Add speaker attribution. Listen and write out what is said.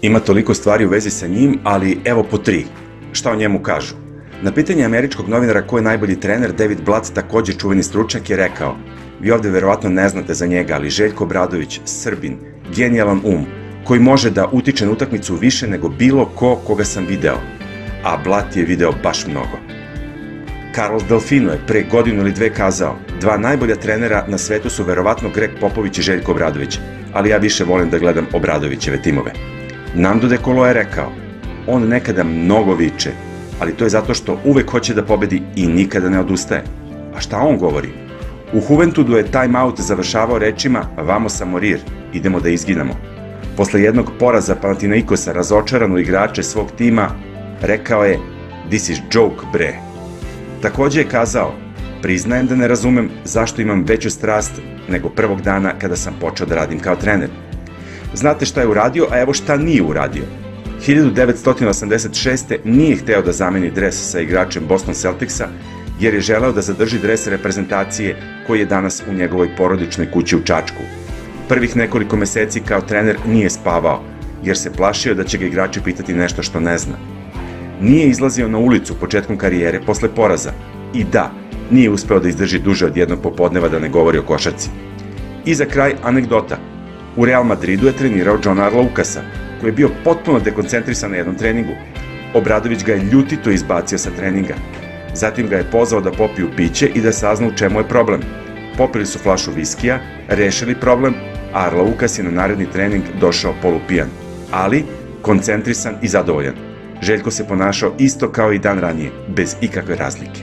Speaker 1: Ima toliko stvari u vezi sa njim, ali evo po 3. Šta o njemu kažu? Na pitanje američkog novinara ko je najbolji trener, David Blatt, takođe čuveni stručnjak, je rekao: vi ovde verovatno ne znate za njega, ali Željko Obradović, Srbin, genijalan koji može da utiče na utakmicu više nego bilo koga sam video. A Blatt je video baš mnogo. Carlos Delfino je pre godinu ili 2 kazao: 2 najbolja trenera na svetu su verovatno Greg Popović i Željko Obradović, ali ja više volim da gledam Obradovićeve timove. Nando De Colo je rekao: on nekada mnogo viče, ali to je zato što uvek hoće da pobedi i nikada ne odustaje. A šta on govori? U Juventudu je time-out završavao rečima: vamos a morir, idemo da izginemo. Posle jednog poraza Panathinaikosa razočaran u igrače svog tima, rekao je: this is joke, bre. Takođe je kazao: priznajem da ne razumem zašto imam veću strast nego prvog dana kada sam počeo da radim kao trener. Znate šta je uradio, a evo šta nije uradio. 1986. nije hteo da zameni dres sa igračem Boston Celticsa, jer je želeo da zadrži dres reprezentacije koji je danas u njegovoj porodičnoj kući u Čačku. Prvih nekoliko meseci kao trener nije spavao, jer se plašio da će ga igrači pitati nešto što ne zna. Nije izlazio na ulicu početkom karijere posle poraza. I da, nije uspeo da izdrži duže od jednog popodneva da ne govori o košarci. I za kraj anegdota. U Real Madridu je trenirao Johna Arlaukasa, koji je bio potpuno dekoncentrisan na jednom treningu. Obradović ga je ljutito izbacio sa treninga. Zatim ga je pozvao da popiju piće i da sazna u čemu je problem. Popili su flašu viskija, rešili problem, a Arlaukas je na naredni trening došao polupijan, ali koncentrisan i zadovoljan. Željko se ponašao isto kao i dan ranije, bez ikakve razlike.